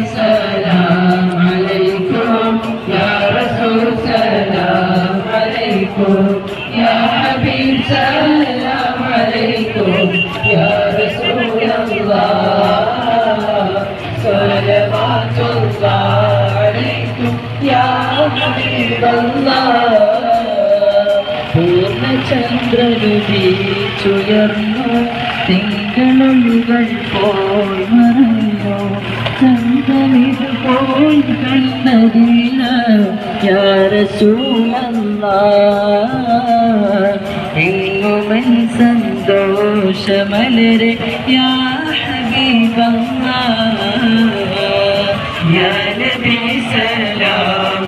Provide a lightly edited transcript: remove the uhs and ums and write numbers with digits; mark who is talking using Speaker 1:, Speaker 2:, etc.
Speaker 1: سلام عليكم يا رسول سلام عليكم يا حبيب سلام عليكم يا رسول الله صلوات الله عليكم يا حبيب الله പൂർണ്ണചന്ദ്രനുദിച്ചുയർന്നു തിങ്കളുകൾ പോയി മറഞ്ഞു ചന്ദ്രനിത് പോയി കണ്ടതില്ല യാ റസൂലല്ലാഹ് എങ്ങുമൻ സന്തോഷമലരെ യാ ഹബീബല്ലാഹ്